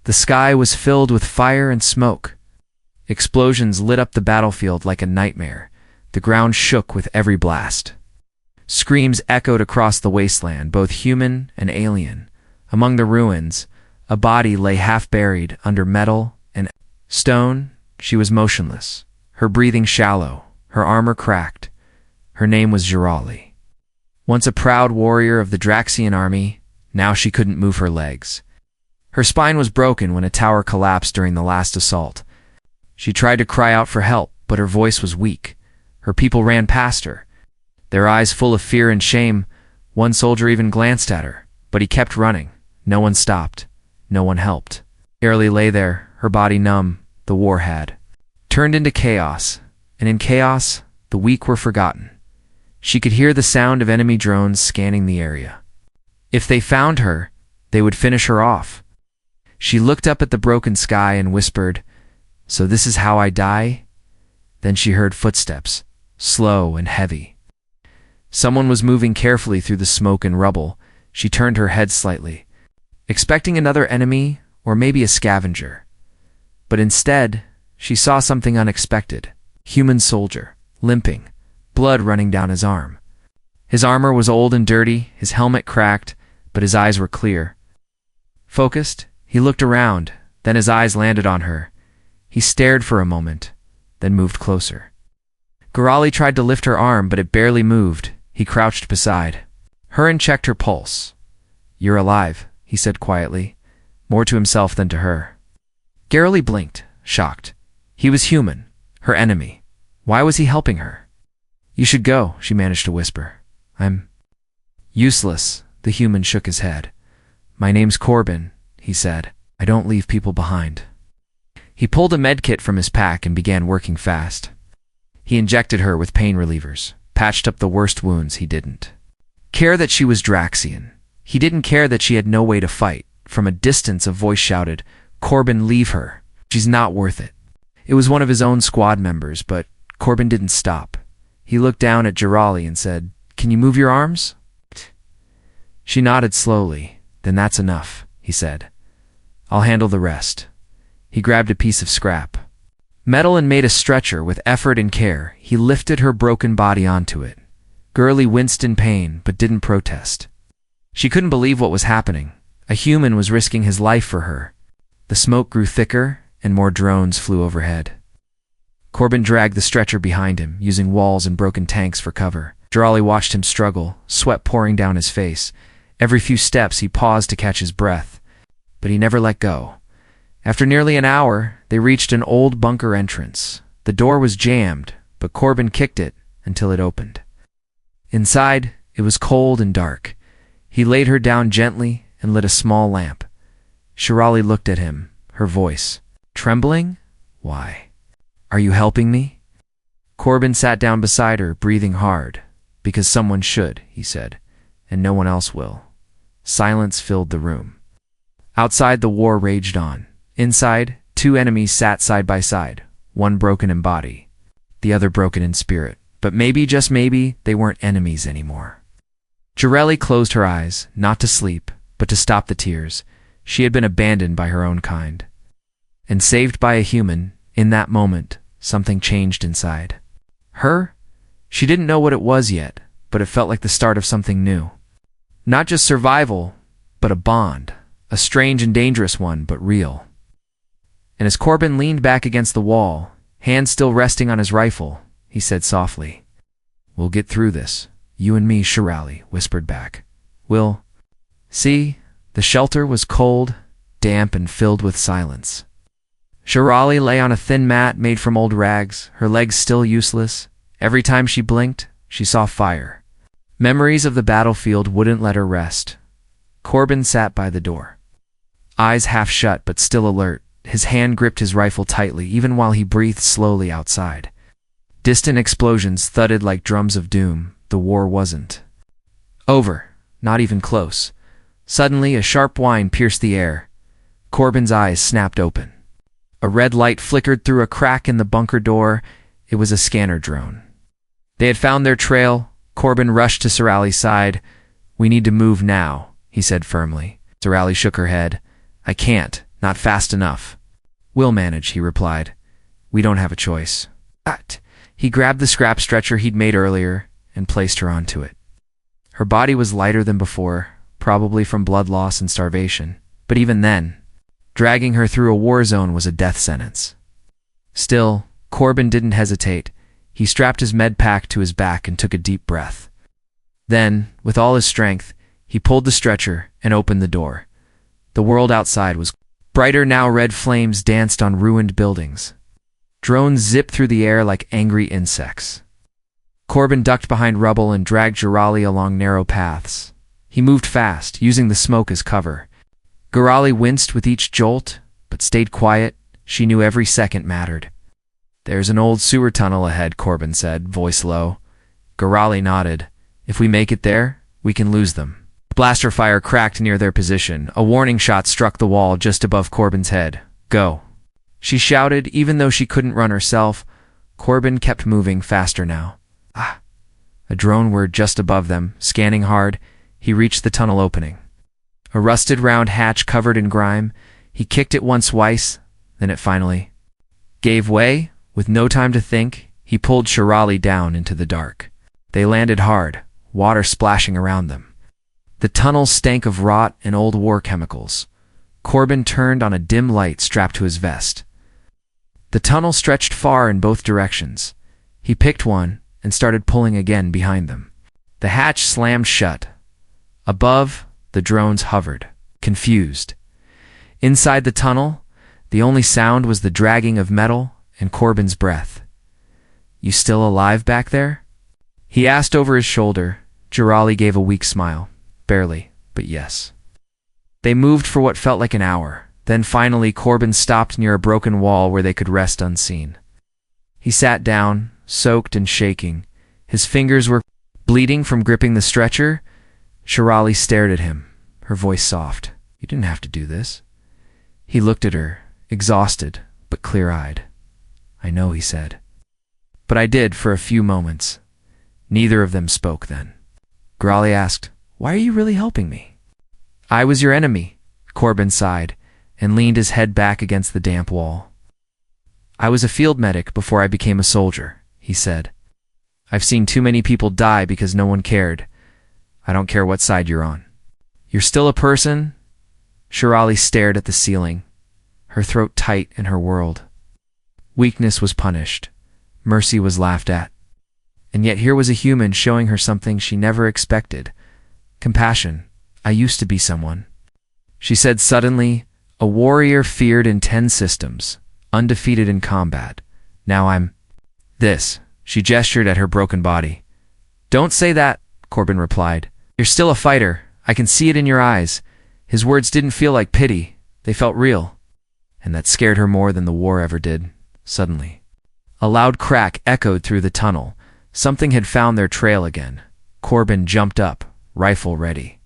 The sky was filled with fire and smoke. Explosions lit up the battlefield like a nightmare. The ground shook with every blast. Screams echoed across the wasteland, both human and alien. Among the ruins, a body lay half-buried under metal and stone. She was motionless, her breathing shallow, her armor cracked. Her name was Jirali. Once a proud warrior of the Draxian army, now she couldn't move her legs. Her spine was broken when a tower collapsed during the last assault. She tried to cry out for help, but her voice was weak. Her people ran past her, their eyes full of fear and shame. One soldier even glanced at her, but he kept running. No one stopped. No one helped. Jirali lay there, her body numb. The war had turned into chaos, and in chaos, the weak were forgotten. She could hear the sound of enemy drones scanning the area. If they found her, they would finish her off. She looked up at the broken sky and whispered, "So this is how I die?" Then she heard footsteps, slow and heavy. Someone was moving carefully through the smoke and rubble. She turned her head slightly, expecting another enemy or maybe a scavenger. But instead, she saw something unexpected. Human soldier, limping, blood running down his arm. His armor was old and dirty, his helmet cracked, but his eyes were clear. Focused, he looked around, then his eyes landed on her. He stared for a moment, then moved closer. Jirali tried to lift her arm, but it barely moved. He crouched beside her and checked her pulse. "You're alive," he said quietly, more to himself than to her. Jirali blinked, shocked. He was human, her enemy. Why was he helping her? "You should go," she managed to whisper. "I'm useless." The human shook his head. "My name's Corbin," he said. "I don't leave people behind." He pulled a medkit from his pack and began working fast. He injected her with pain relievers, patched up the worst wounds. He didn't care that she was Draxian. He didn't care that she had no way to fight. From a distance, a voice shouted, "Corbin, leave her. She's not worth it." It was one of his own squad members, but Corbin didn't stop. He looked down at Jirali and said, "Can you move your arms?" She nodded slowly. "Then that's enough," he said. "I'll handle the rest." He grabbed a piece of scrap metal and made a stretcher. With effort and care, he lifted her broken body onto it. Jirali winced in pain, but didn't protest. She couldn't believe what was happening. A human was risking his life for her. The smoke grew thicker, and more drones flew overhead. Corbin dragged the stretcher behind him, using walls and broken tanks for cover. Jirali watched him struggle, sweat pouring down his face. Every few steps he paused to catch his breath, but he never let go. After nearly an hour, they reached an old bunker entrance. The door was jammed, but Corbin kicked it until it opened. Inside, it was cold and dark. He laid her down gently and lit a small lamp. Jirali looked at him, her voice trembling. "Why? Are you helping me?" Corbin sat down beside her, breathing hard. "Because someone should," he said, "and no one else will." Silence filled the room. Outside, the war raged on. Inside, two enemies sat side by side, one broken in body, the other broken in spirit. But maybe, just maybe, they weren't enemies anymore. Jirali closed her eyes, not to sleep, but to stop the tears. She had been abandoned by her own kind, and saved by a human. In that moment, something changed inside her. She didn't know what it was yet, but it felt like the start of something new. Not just survival, but a bond. A strange and dangerous one, but real. And as Corbin leaned back against the wall, hands still resting on his rifle, he said softly, "We'll get through this. You and me," Jirali whispered back. "We'll see." The shelter was cold, damp, and filled with silence. Jirali lay on a thin mat made from old rags, her legs still useless. Every time she blinked, she saw fire. Memories of the battlefield wouldn't let her rest. Corbin sat by the door, eyes half shut but still alert. His hand gripped his rifle tightly, even while he breathed slowly outside. Distant explosions thudded like drums of doom. The war wasn't over, not even close. Suddenly, a sharp whine pierced the air. Corbin's eyes snapped open. A red light flickered through a crack in the bunker door. It was a scanner drone. They had found their trail. Corbin rushed to Jirali's side. "We need to move now," he said firmly. Jirali shook her head. "I can't. Not fast enough. We'll manage, he replied. We don't have a choice. He grabbed the scrap stretcher he'd made earlier and placed her onto it. Her body was lighter than before, probably from blood loss and starvation. But even then, dragging her through a war zone was a death sentence. Still, Corbin didn't hesitate. He strapped his med pack to his back and took a deep breath. Then, with all his strength, he pulled the stretcher and opened the door. The world outside was brighter now. Red flames danced on ruined buildings. Drones zipped through the air like angry insects. Corbin ducked behind rubble and dragged Girali along narrow paths. He moved fast, using the smoke as cover. Girali winced with each jolt, but stayed quiet. She knew every second mattered. There's an old sewer tunnel ahead, Corbin said, voice low. Girali nodded. If we make it there, we can lose them. Blaster fire cracked near their position. A warning shot struck the wall just above Corbin's head. Go. She shouted, even though she couldn't run herself. Corbin kept moving faster now. A drone whirred just above them, scanning hard. He reached the tunnel opening. A rusted round hatch covered in grime. He kicked it once, twice, then it finally gave way. With no time to think, he pulled Girali down into the dark. They landed hard, water splashing around them. The tunnel stank of rot and old war chemicals. Corbin turned on a dim light strapped to his vest. The tunnel stretched far in both directions. He picked one and started pulling again behind them. The hatch slammed shut. Above, the drones hovered, confused. Inside the tunnel, the only sound was the dragging of metal and Corbin's breath. You still alive back there? He asked over his shoulder. Girali gave a weak smile. Barely, but yes. They moved for what felt like an hour. Then finally Corbin stopped near a broken wall where they could rest unseen. He sat down, soaked and shaking. His fingers were bleeding from gripping the stretcher. Girali stared at him, her voice soft. You didn't have to do this. He looked at her, exhausted, but clear-eyed. I know, he said. But I did for a few moments. Neither of them spoke then. Girali asked, Why are you really helping me? I was your enemy, Corbin sighed, and leaned his head back against the damp wall. I was a field medic before I became a soldier, he said. I've seen too many people die because no one cared. I don't care what side you're on. You're still a person? Girali stared at the ceiling, her throat tight in her world. Weakness was punished. Mercy was laughed at. And yet here was a human showing her something she never expected. Compassion. I used to be someone. She said suddenly, a warrior feared in 10 systems, undefeated in combat. Now I'm this. She gestured at her broken body. Don't say that, Corbin replied. You're still a fighter. I can see it in your eyes. His words didn't feel like pity. They felt real. And that scared her more than the war ever did. Suddenly, a loud crack echoed through the tunnel. Something had found their trail again. Corbin jumped up, rifle ready.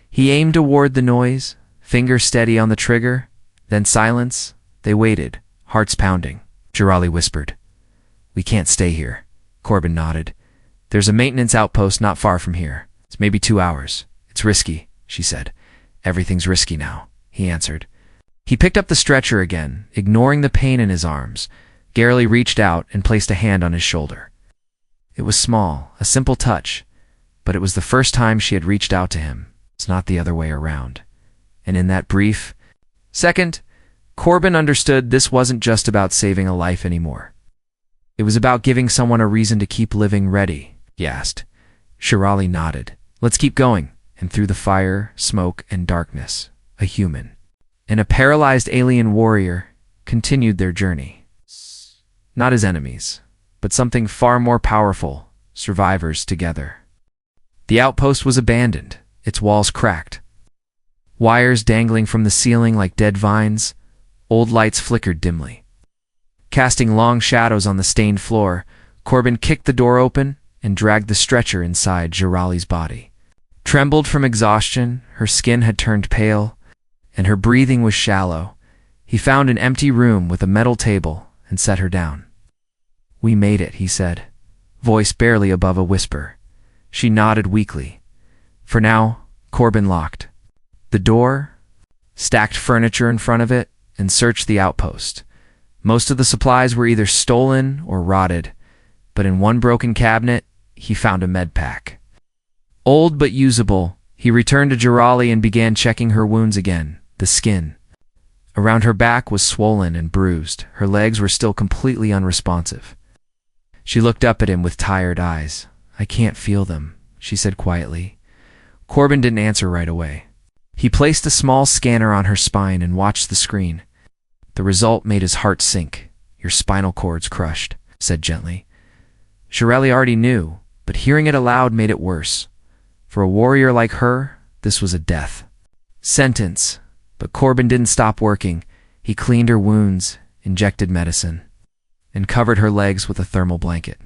He aimed toward the noise, finger steady on the trigger. Then silence. They waited, hearts pounding. Girali whispered, We can't stay here. Corbin nodded. There's a maintenance outpost not far from here. It's maybe 2 hours. It's risky, she said. Everything's risky now, he answered. He picked up the stretcher again, ignoring the pain in his arms. Girali reached out and placed a hand on his shoulder. It was small, a simple touch, but it was the first time she had reached out to him. It's not the other way around. And in that brief second, Corbin understood this wasn't just about saving a life anymore. It was about giving someone a reason to keep living. Ready? He asked. Girali nodded. Let's keep going. And through the fire, smoke, and darkness, a human and a paralyzed alien warrior continued their journey. Not as enemies, but something far more powerful, survivors together. The outpost was abandoned, its walls cracked. Wires dangling from the ceiling like dead vines, old lights flickered dimly. Casting long shadows on the stained floor, Corbin kicked the door open and dragged the stretcher inside Girali's body. Trembled from exhaustion, her skin had turned pale, and her breathing was shallow. He found an empty room with a metal table and set her down. We made it, he said, voice barely above a whisper. She nodded weakly. For now, Corbin locked the door, stacked furniture in front of it, and searched the outpost. Most of the supplies were either stolen or rotted, but in one broken cabinet, he found a med pack. Old but usable, he returned to Jirali and began checking her wounds again. The skin around her back was swollen and bruised. Her legs were still completely unresponsive. She looked up at him with tired eyes. "I can't feel them," she said quietly. Corbin didn't answer right away. He placed a small scanner on her spine and watched the screen. The result made his heart sink. "Your spinal cord's crushed," said gently. Shirelli already knew, but hearing it aloud made it worse. For a warrior like her, this was a death sentence. But Corbin didn't stop working. He cleaned her wounds, injected medicine, and covered her legs with a thermal blanket.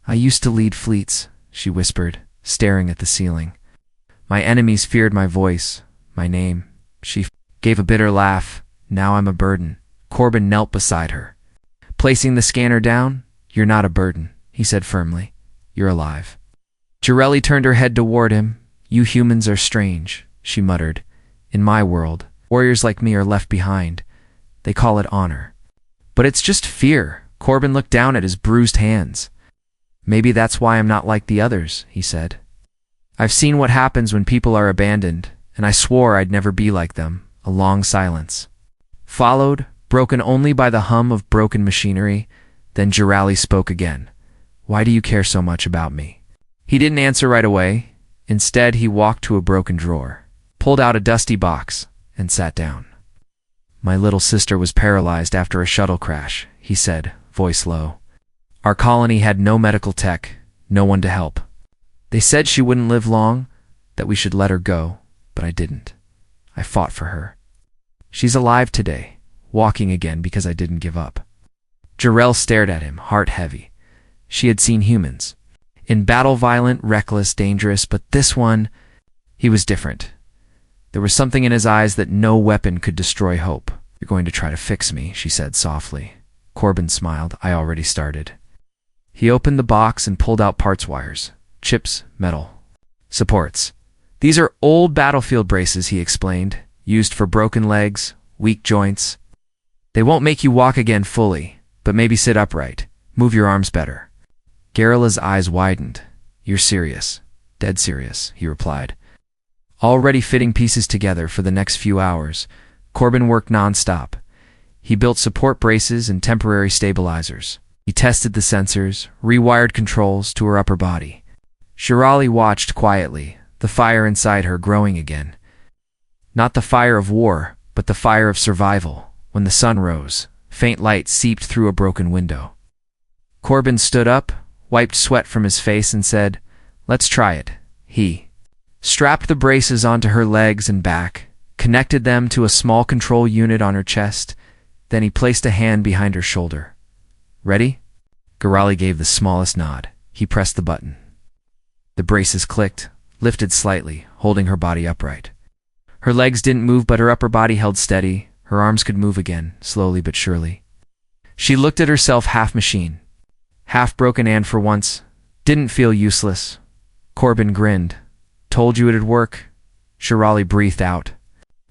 "I used to lead fleets," she whispered, staring at the ceiling. "My enemies feared my voice, my name." She gave a bitter laugh. "Now I'm a burden." Corbin knelt beside her. Placing the scanner down, "You're not a burden," he said firmly. "You're alive." Jireli turned her head toward him. "You humans are strange," she muttered. "In my world, warriors like me are left behind. They call it honor. But it's just fear." Corbin looked down at his bruised hands. "Maybe that's why I'm not like the others," he said. "I've seen what happens when people are abandoned, and I swore I'd never be like them." A long silence followed, broken only by the hum of broken machinery. Then Jirali spoke again. "Why do you care so much about me?" He didn't answer right away. Instead, he walked to a broken drawer, pulled out a dusty box, and sat down. "My little sister was paralyzed after a shuttle crash," he said, voice low. "Our colony had no medical tech, no one to help. They said she wouldn't live long, that we should let her go, but I didn't. I fought for her. She's alive today, walking again because I didn't give up." Jarrell stared at him, heart heavy. She had seen humans. In battle, violent, reckless, dangerous, but this one, he was different. There was something in his eyes that no weapon could destroy hope. "You're going to try to fix me," she said softly. Corbin smiled. "I already started." He opened the box and pulled out parts wires, chips, metal, supports. "These are old battlefield braces," he explained, "used for broken legs, weak joints. They won't make you walk again fully, but maybe sit upright, move your arms better." Garilla's eyes widened. "You're serious." "Dead serious," he replied. Already fitting pieces together for the next few hours, Corbin worked non-stop. He built support braces and temporary stabilizers. He tested the sensors, rewired controls to her upper body. Shirali watched quietly, the fire inside her growing again. Not the fire of war, but the fire of survival. When the sun rose, faint light seeped through a broken window. Corbin stood up, wiped sweat from his face, and said, "Let's try it." He strapped the braces onto her legs and back, connected them to a small control unit on her chest, then he placed a hand behind her shoulder. "Ready?" Garali gave the smallest nod. He pressed the button. The braces clicked, lifted slightly, holding her body upright. Her legs didn't move, but her upper body held steady. Her arms could move again, slowly but surely. She looked at herself, half machine, half broken, and for once, didn't feel useless. Corbin grinned. "Told you it'd work." Shirali breathed out,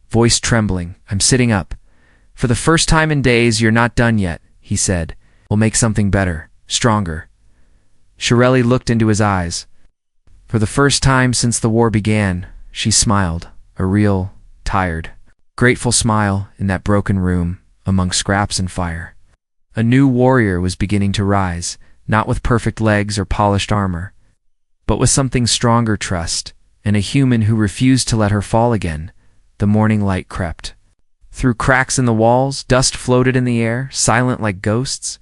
voice trembling. "I'm sitting up. For the first time in days, you're not done yet," he said. "We'll make something better, stronger." Shireli looked into his eyes. For the first time since the war began, she smiled, a real, tired, grateful smile in that broken room among scraps and fire. A new warrior was beginning to rise, not with perfect legs or polished armor, but with something stronger, trust, and a human who refused to let her fall again. The morning light crept. Through cracks in the walls, dust floated in the air, silent like ghosts.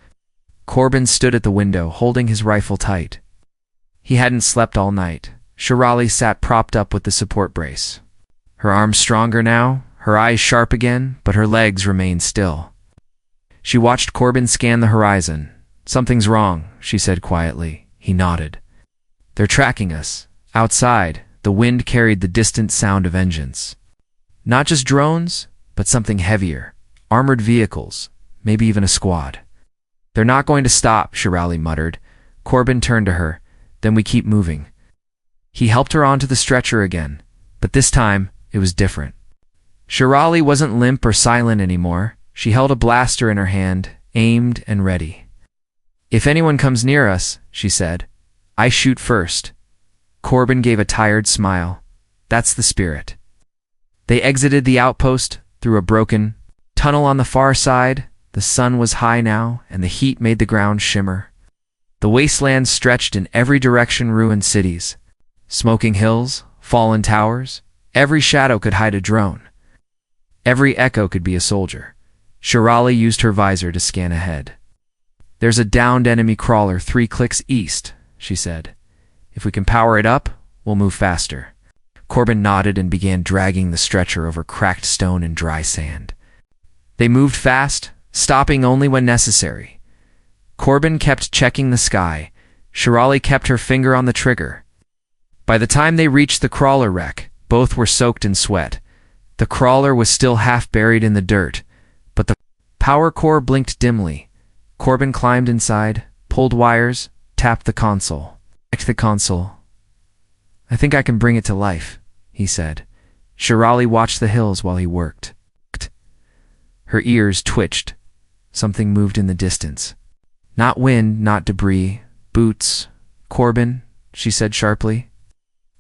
Corbin stood at the window, holding his rifle tight. He hadn't slept all night. Shirali sat propped up with the support brace. Her arms stronger now, her eyes sharp again, but her legs remained still. She watched Corbin scan the horizon. "Something's wrong," she said quietly. He nodded. "They're tracking us." Outside, the wind carried the distant sound of engines. Not just drones, but something heavier. Armored vehicles, maybe even a squad. "They're not going to stop," Shirali muttered. Corbin turned to her. "Then we keep moving." He helped her onto the stretcher again, but this time it was different. Shirali wasn't limp or silent anymore. She held a blaster in her hand, aimed and ready. "If anyone comes near us," she said, "I shoot first." Corbin gave a tired smile. "That's the spirit." They exited the outpost through a broken tunnel on the far side. The sun was high now, and the heat made the ground shimmer. The wasteland stretched in every direction, ruined cities, smoking hills, fallen towers. Every shadow could hide a drone. Every echo could be a soldier. Shirali used her visor to scan ahead. "There's a downed enemy crawler 3 clicks east," she said. "If we can power it up, we'll move faster." Corbin nodded and began dragging the stretcher over cracked stone and dry sand. They moved fast, stopping only when necessary. Corbin kept checking the sky. Shirali kept her finger on the trigger. By the time they reached the crawler wreck, both were soaked in sweat. The crawler was still half buried in the dirt, but the power core blinked dimly. Corbin climbed inside, pulled wires, tapped the console. Checked the console. "I think I can bring it to life," he said. Shirali watched the hills while he worked. Her ears twitched. Something moved in the distance. Not wind, not debris. Boots. "Corbin," she said sharply.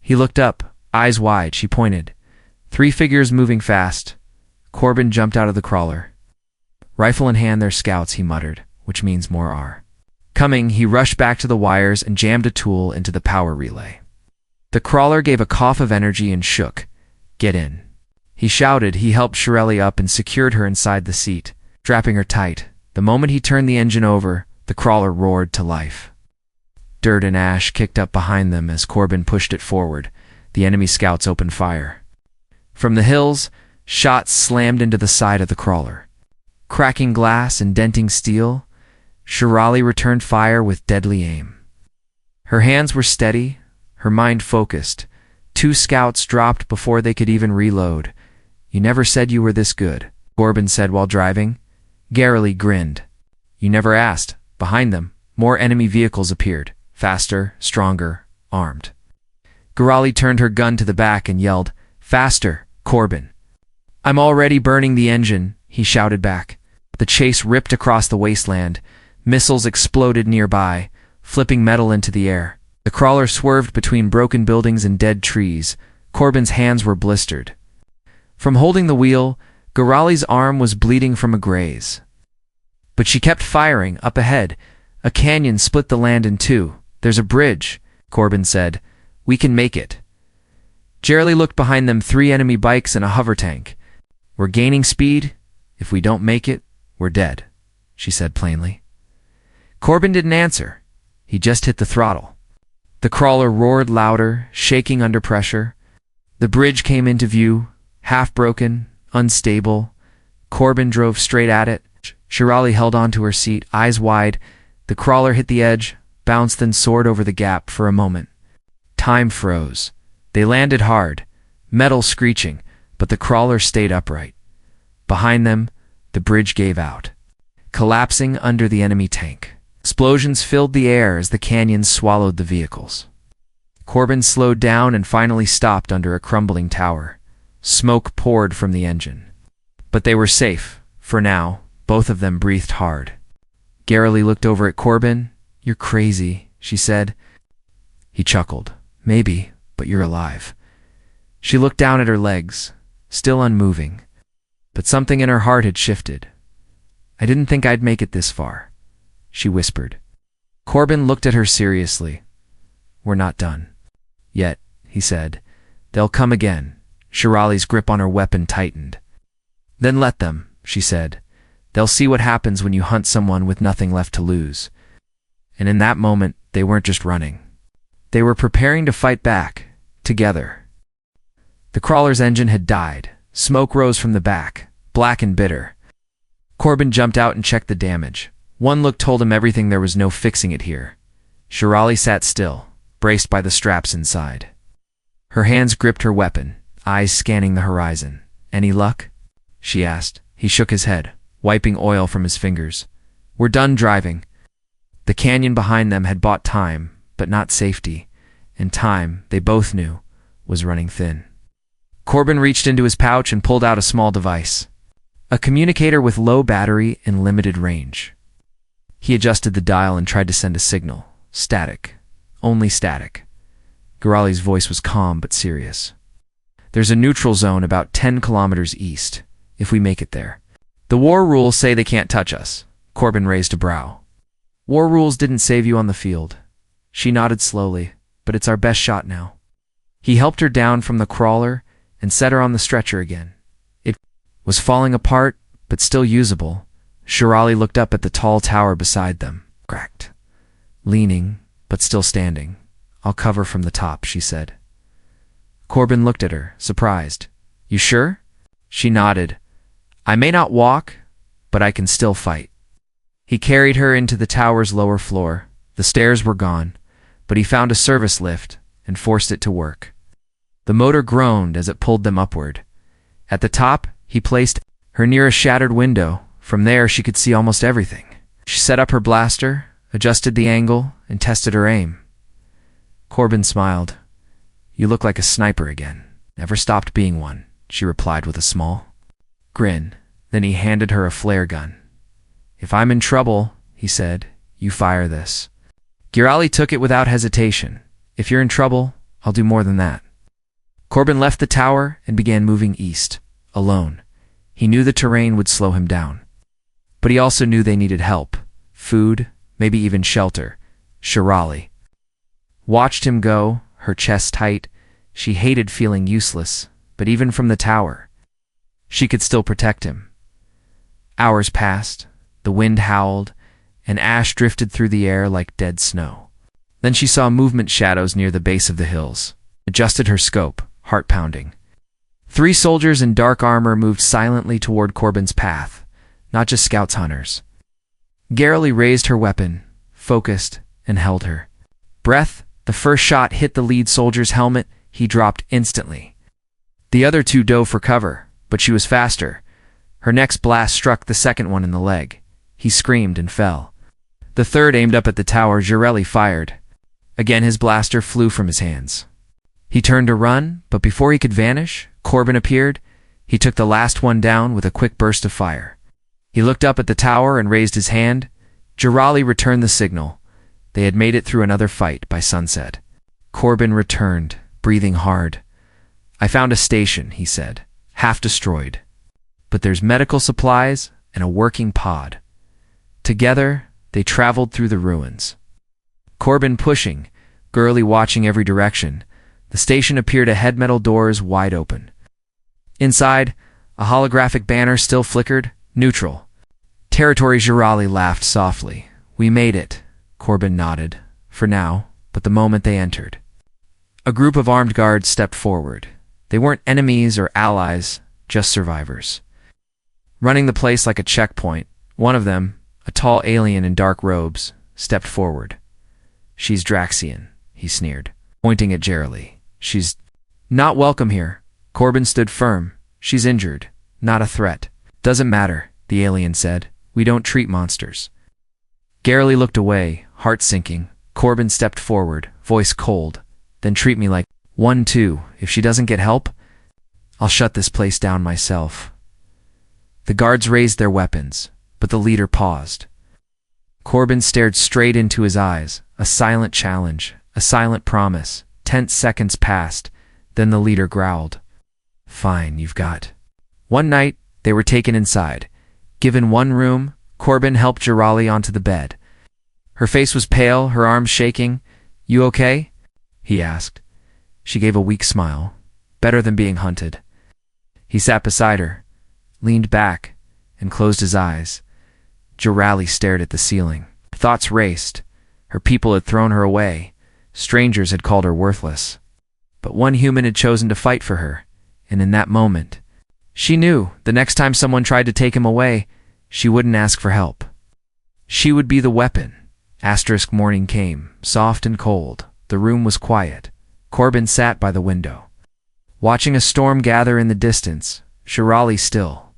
He looked up, eyes wide. She pointed. 3 figures moving fast. Corbin jumped out of the crawler. "Rifle in hand, they're scouts," he muttered, "which means more are coming." He rushed back to the wires and jammed a tool into the power relay. The crawler gave a cough of energy and shook. "Get in," he shouted. He helped Shirali up and secured her inside the seat, strapping her tight. The moment he turned the engine over, the crawler roared to life. Dirt and ash kicked up behind them as Corbin pushed it forward. The enemy scouts opened fire. From the hills, shots slammed into the side of the crawler, cracking glass and denting steel. Shirali returned fire with deadly aim. Her hands were steady, her mind focused. 2 scouts dropped before they could even reload. "You never said you were this good," Corbin said while driving. Garrily grinned. "You never asked." Behind them, more enemy vehicles appeared, faster, stronger, armed. Garali turned her gun to the back and yelled, "Faster, Corbin." "I'm already burning the engine," he shouted back. The chase ripped across the wasteland. Missiles exploded nearby, flipping metal into the air. The crawler swerved between broken buildings and dead trees. Corbin's hands were blistered. From holding the wheel, Garali's arm was bleeding from a graze. But she kept firing. Up ahead, a canyon split the land in 2. "There's a bridge," Corbin said. "We can make it." Jerry looked behind them. 3 enemy bikes and a hover tank. "We're gaining speed. If we don't make it, we're dead," she said plainly. Corbin didn't answer. He just hit the throttle. The crawler roared louder, shaking under pressure. The bridge came into view, half broken, unstable. Corbin drove straight at it. Shirali held onto her seat, eyes wide. The crawler hit the edge, bounced, then soared over the gap. For a moment, time froze. They landed hard, metal screeching, but the crawler stayed upright. Behind them, the bridge gave out, collapsing under the enemy tank. Explosions filled the air as the canyons swallowed the vehicles. Corbin slowed down and finally stopped under a crumbling tower. Smoke poured from the engine. But they were safe, for now. Both of them breathed hard. Garrily looked over at Corbin. "You're crazy," she said. He chuckled. "Maybe, but you're alive." She looked down at her legs, still unmoving. But something in her heart had shifted. "I didn't think I'd make it this far," she whispered. Corbin looked at her seriously. "We're not done yet," he said. "They'll come again." Shirali's grip on her weapon tightened. "Then let them," she said. "They'll see what happens when you hunt someone with nothing left to lose." And in that moment, they weren't just running. They were preparing to fight back, together. The crawler's engine had died. Smoke rose from the back, black and bitter. Corbin jumped out and checked the damage. One look told him everything. There was no fixing it here. Shirali sat still, braced by the straps inside. Her hands gripped her weapon, eyes scanning the horizon. "Any luck?" she asked. He shook his head, wiping oil from his fingers. "We're done driving." The canyon behind them had bought time, but not safety, and time, they both knew, was running thin. Corbin reached into his pouch and pulled out a small device. A communicator with low battery and limited range. He adjusted the dial and tried to send a signal. Static. Only static. Girali's voice was calm but serious. There's a neutral zone about 10 kilometers east, if we make it there. The war rules say they can't touch us. Corbin raised a brow. War rules didn't save you on the field. She nodded slowly, but it's our best shot now. He helped her down from the crawler and set her on the stretcher again. It was falling apart, but still usable. Shirali looked up at the tall tower beside them. Cracked. Leaning, but still standing. I'll cover from the top, she said. Corbin looked at her, surprised. You sure? She nodded. I may not walk, but I can still fight. He carried her into the tower's lower floor. The stairs were gone, but he found a service lift and forced it to work. The motor groaned as it pulled them upward. At the top, he placed her near a shattered window. From there, she could see almost everything. She set up her blaster, adjusted the angle, and tested her aim. Corbin smiled. You look like a sniper again. Never stopped being one, she replied with a small grin. Then he handed her a flare gun. If I'm in trouble, he said, you fire this. Girali took it without hesitation. If you're in trouble, I'll do more than that. Corbin left the tower and began moving east, alone. He knew the terrain would slow him down. But he also knew they needed help, food, maybe even shelter. Shirali watched him go, her chest tight. She hated feeling useless, but even from the tower, she could still protect him. Hours passed, the wind howled, and ash drifted through the air like dead snow. Then she saw movement shadows near the base of the hills, adjusted her scope, heart pounding. 3 soldiers in dark armor moved silently toward Corbin's path, not just scouts hunters. Girali raised her weapon, focused, and held her breath. The first shot hit the lead soldier's helmet. He dropped instantly. The other 2 dove for cover, but she was faster. Her next blast struck the second one in the leg. He screamed and fell. The third aimed up at the tower. Girali fired. Again his blaster flew from his hands. He turned to run, but before he could vanish, Corbin appeared. He took the last one down with a quick burst of fire. He looked up at the tower and raised his hand. Girali returned the signal. They had made it through another fight by sunset. Corbin returned, breathing hard. I found a station, he said, half destroyed. But there's medical supplies and a working pod. Together, they traveled through the ruins. Corbin pushing, Girali watching every direction. The station appeared ahead, metal doors wide open. Inside, a holographic banner still flickered, neutral. Territory. Girali laughed softly. We made it. Corbin nodded. For now, but the moment they entered, a group of armed guards stepped forward. They weren't enemies or allies, just survivors. Running the place like a checkpoint, one of them, a tall alien in dark robes, stepped forward. She's Draxian, he sneered, pointing at Girali. She's not welcome here. Corbin stood firm. She's injured, not a threat. Doesn't matter, the alien said. We don't treat monsters. Girali looked away, heart sinking. Corbin stepped forward, voice cold. Then treat me like 1-2. If she doesn't get help, I'll shut this place down myself. The guards raised their weapons, but the leader paused. Corbin stared straight into his eyes, a silent challenge, a silent promise. 10 seconds passed, then the leader growled. Fine, you've got. One night, they were taken inside. Given one room, Corbin helped Girali onto the bed. Her face was pale, her arms shaking. You okay? He asked. She gave a weak smile. Better than being hunted. He sat beside her, leaned back, and closed his eyes. Girali stared at the ceiling. Thoughts raced. Her people had thrown her away. Strangers had called her worthless. But one human had chosen to fight for her, and in that moment, she knew the next time someone tried to take him away, she wouldn't ask for help. She would be the weapon. Morning came, soft and cold. The room was quiet. Corbin sat by the window, watching a storm gather in the distance. Girali still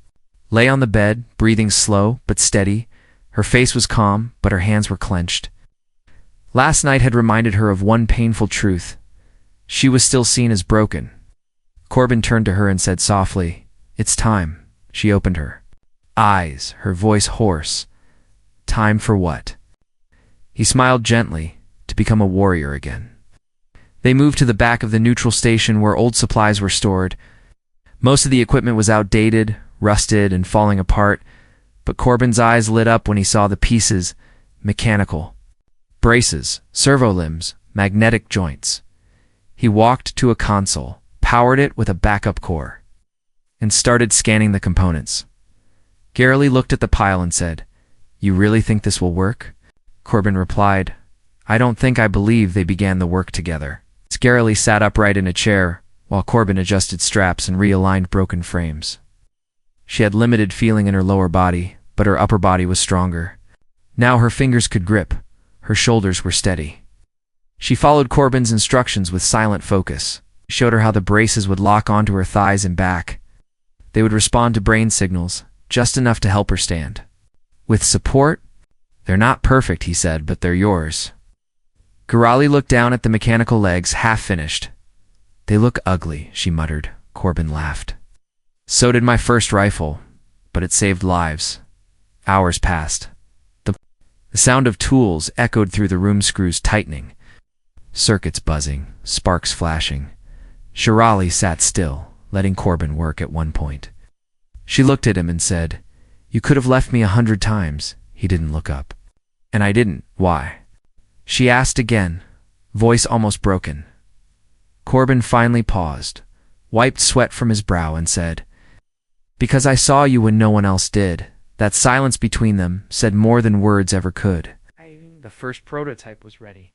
lay on the bed, breathing slow but steady. Her face was calm, but her hands were clenched. Last night had reminded her of one painful truth. She was still seen as broken. Corbin turned to her and said softly, "It's time." She opened her eyes, her voice hoarse. "Time for what?" He smiled gently, "To become a warrior again." They moved to the back of the neutral station where old supplies were stored. Most of the equipment was outdated, rusted, and falling apart, but Corbin's eyes lit up when he saw the pieces: mechanical braces, servo limbs, magnetic joints. He walked to a console, powered it with a backup core, and started scanning the components. Garrely looked at the pile and said, "You really think this will work?" Corbin replied, "I don't think I believe." They began the work together. Garrely sat upright in a chair, while Corbin adjusted straps and realigned broken frames. She had limited feeling in her lower body, but her upper body was stronger. Now her fingers could grip, her shoulders were steady. She followed Corbin's instructions with silent focus. He showed her how the braces would lock onto her thighs and back. They would respond to brain signals, just enough to help her stand. "With support? They're not perfect," he said, "but they're yours." Garali looked down at the mechanical legs, half-finished. "They look ugly," she muttered. Corbin laughed. "So did my first rifle, but it saved lives." Hours passed. The sound of tools echoed through the room, screws tightening, circuits buzzing, sparks flashing. Shirali sat still, letting Corbin work. At one point, she looked at him and said, "You could have left me 100 times." He didn't look up. "And I didn't. Why?" she asked again, voice almost broken. Corbin finally paused, wiped sweat from his brow, and said, "Because I saw you when no one else did." That silence between them said more than words ever could. The first prototype was ready.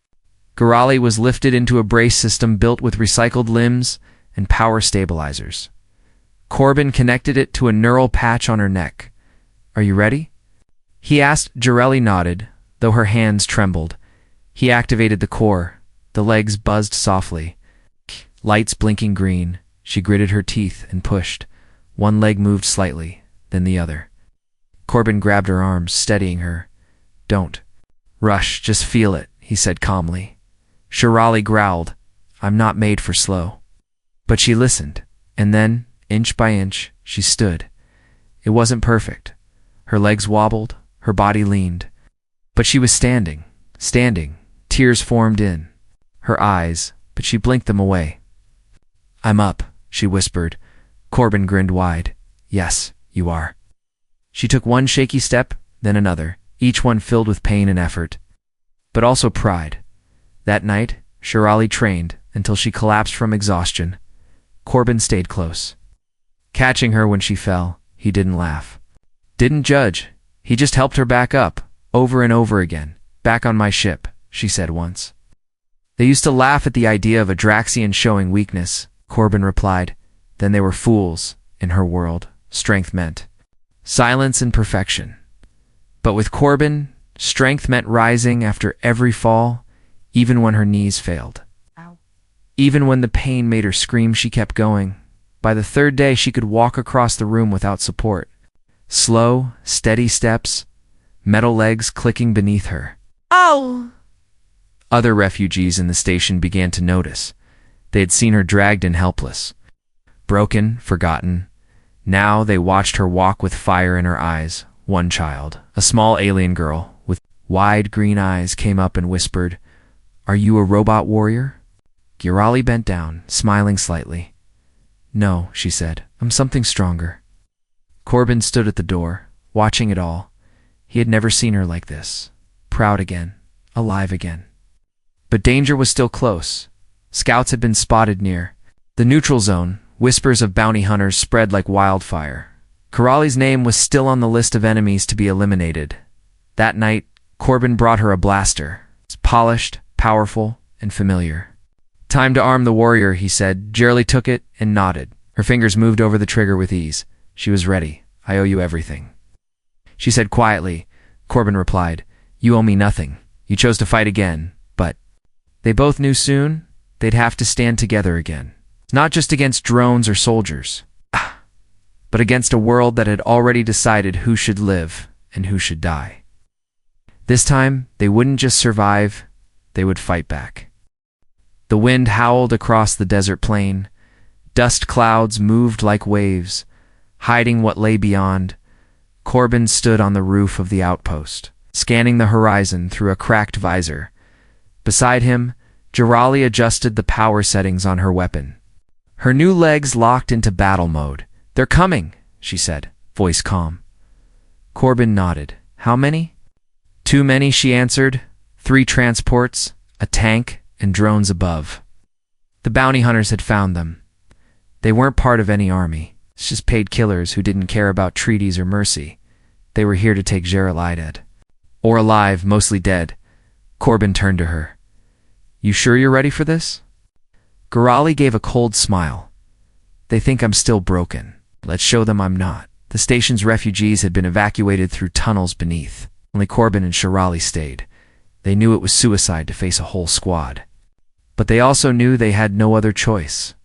Garali was lifted into a brace system built with recycled limbs and power stabilizers. Corbin connected it to a neural patch on her neck. "Are you ready?" he asked. Jarelli nodded, though her hands trembled. He activated the core. The legs buzzed softly, lights blinking green. She gritted her teeth and pushed. One leg moved slightly, then the other. Corbin grabbed her arms, steadying her. "Don't rush, just feel it," he said calmly. Shirali growled, "I'm not made for slow." But she listened, and then, inch by inch, she stood. It wasn't perfect. Her legs wobbled, her body leaned. But she was standing. Tears formed in her eyes, but she blinked them away. "I'm up," she whispered. Corbin grinned wide. "Yes, you are." She took one shaky step, then another, each one filled with pain and effort, but also pride. That night, Shirali trained until she collapsed from exhaustion. Corbin stayed close. Catching her when she fell, he didn't laugh, didn't judge. He just helped her back up, over and over again. "Back on my ship," she said once. They used to laugh at the idea of a Draxian showing weakness, Corbin replied. Then they were fools. In her world, strength meant silence and perfection. But with Corbin, strength meant rising after every fall, even when her knees failed. Ow. Even when the pain made her scream, she kept going. By the third day, she could walk across the room without support. Slow, steady steps, metal legs clicking beneath her. "Ow!" Other refugees in the station began to notice. They had seen her dragged and helpless, broken, forgotten. Now they watched her walk with fire in her eyes. One child, a small alien girl with wide green eyes, came up and whispered, "Are you a robot warrior?" Girali bent down, smiling slightly. "No," she said, "I'm something stronger." Corbin stood at the door, watching it all. He had never seen her like this. Proud again, alive again. But danger was still close. Scouts had been spotted near the neutral zone. Whispers of bounty hunters spread like wildfire. Karali's name was still on the list of enemies to be eliminated. That night, Corbin brought her a blaster. It's polished, powerful, and familiar. "Time to arm the warrior," he said. Jerly took it and nodded. Her fingers moved over the trigger with ease. She was ready. "I owe you everything," she said quietly. Corbin replied, "You owe me nothing. You chose to fight again, but..." They both knew soon they'd have to stand together again. Not just against drones or soldiers, but against a world that had already decided who should live and who should die. This time, they wouldn't just survive, they would fight back. The wind howled across the desert plain. Dust clouds moved like waves, hiding what lay beyond. Corbin stood on the roof of the outpost, scanning the horizon through a cracked visor. Beside him, Jirali adjusted the power settings on her weapon. Her new legs locked into battle mode. "They're coming," she said, voice calm. Corbin nodded. "How many?" "Too many," she answered. 3 transports, a tank, and drones above. The bounty hunters had found them. They weren't part of any army, just paid killers who didn't care about treaties or mercy. They were here to take Paralyzed. Or alive, mostly dead. Corbin turned to her. "You sure you're ready for this?" Jirali gave a cold smile. "They think I'm still broken. Let's show them I'm not." The station's refugees had been evacuated through tunnels beneath. Only Corbin and Jirali stayed. They knew it was suicide to face a whole squad. But they also knew they had no other choice.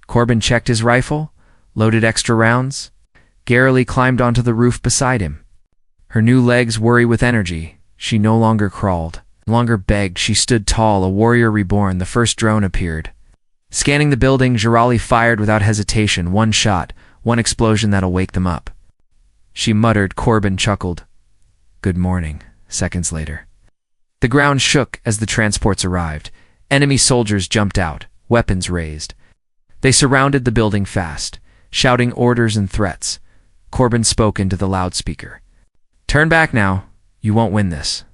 Corbin checked his rifle, loaded extra rounds. Jirali climbed onto the roof beside him. Her new legs worry with energy. She no longer crawled, no longer begged. She stood tall, a warrior reborn. The first drone appeared. Scanning the building, Jirali fired without hesitation. 1 shot, 1 explosion that'll wake them up. She muttered. Corbin chuckled. "Good morning," seconds later. The ground shook as the transports arrived. Enemy soldiers jumped out, weapons raised. They surrounded the building fast, shouting orders and threats. Corbin spoke into the loudspeaker. "Turn back now. You won't win this."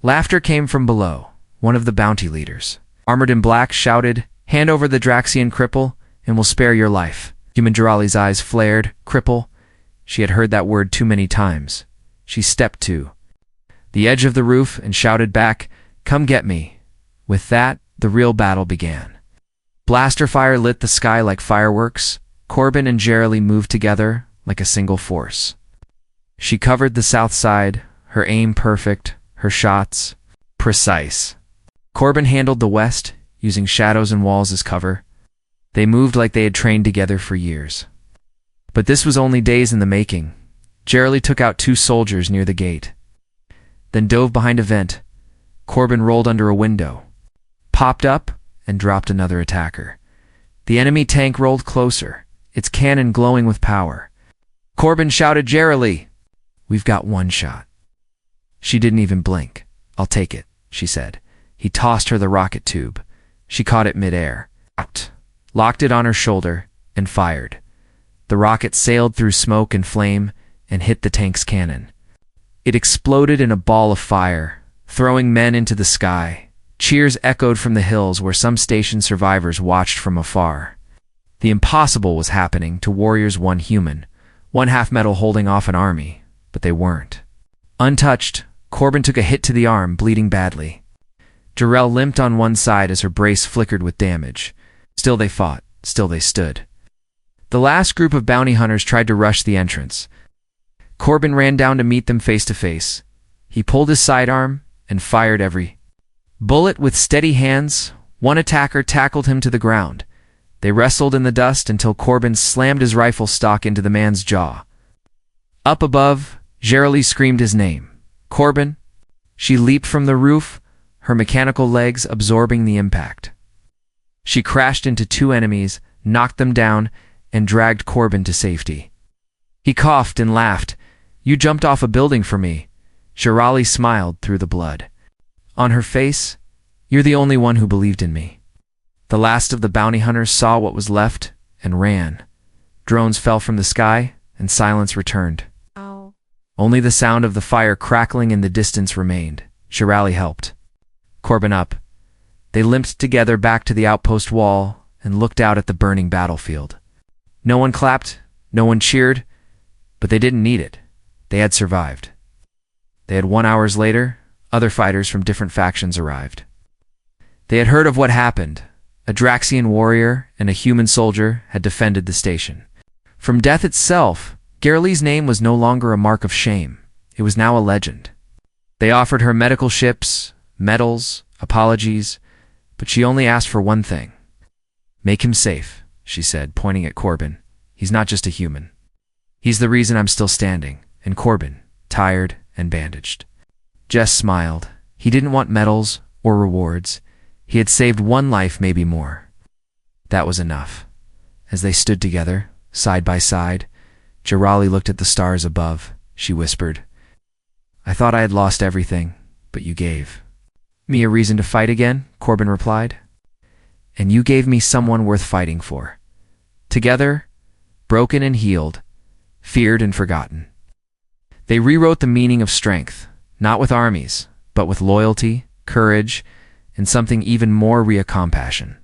Laughter came from below. One of the bounty leaders, armored in black, shouted, "Hand over the Draxian cripple, and we'll spare your life." Human Jirali's eyes flared. Cripple? She had heard that word too many times. She stepped to the edge of the roof and shouted back, "Come get me." With that, the real battle began. Blaster fire lit the sky like fireworks. Corbin and Jirali moved together like a single force. She covered the south side, her aim perfect, her shots precise. Corbin handled the west, using shadows and walls as cover. They moved like they had trained together for years. But this was only days in the making. Jirali took out 2 soldiers near the gate, then dove behind a vent. Corbin rolled under a window, popped up, and dropped another attacker. The enemy tank rolled closer, its cannon glowing with power. Corbin shouted, "Jirali, we've got 1 shot." She didn't even blink. "I'll take it," she said. He tossed her the rocket tube. She caught it midair, locked it on her shoulder, and fired. The rocket sailed through smoke and flame and hit the tank's cannon. It exploded in a ball of fire, throwing men into the sky. Cheers echoed from the hills where some station survivors watched from afar. The impossible was happening to warriors 1 human, 1 half-metal holding off an army, but they weren't. Untouched, Corbin took a hit to the arm, bleeding badly. Jirali limped on one side as her brace flickered with damage. Still they fought, still they stood. The last group of bounty hunters tried to rush the entrance. Corbin ran down to meet them face to face. He pulled his sidearm and fired every bullet with steady hands. 1 attacker tackled him to the ground. They wrestled in the dust until Corbin slammed his rifle stock into the man's jaw. Up above, Jirali screamed his name. "Corbin!" She leaped from the roof, her mechanical legs absorbing the impact. She crashed into 2 enemies, knocked them down, and dragged Corbin to safety. He coughed and laughed. "You jumped off a building for me." Jirali smiled through the blood. On her face, "You're the only one who believed in me." The last of the bounty hunters saw what was left and ran. Drones fell from the sky, and silence returned. Ow. Only the sound of the fire crackling in the distance remained. Jirali helped Corbin up. They limped together back to the outpost wall and looked out at the burning battlefield. No one clapped, no one cheered, but they didn't need it. They had survived. They had 1 hour later, other fighters from different factions arrived. They had heard of what happened. A Draxian warrior and a human soldier had defended the station. From death itself, Jirali's name was no longer a mark of shame. It was now a legend. They offered her medical ships, medals, apologies, but she only asked for one thing. "Make him safe," she said, pointing at Corbin. "He's not just a human. He's the reason I'm still standing." And Corbin, tired and bandaged, just smiled. He didn't want medals or rewards. He had saved 1 life, maybe more. That was enough. As they stood together, side by side, Jirali looked at the stars above. She whispered, "I thought I had lost everything, but you gave me a reason to fight again," Corbin replied. "And you gave me someone worth fighting for. Together, broken and healed, feared and forgotten." They rewrote the meaning of strength, not with armies, but with loyalty, courage, and something even more real, compassion.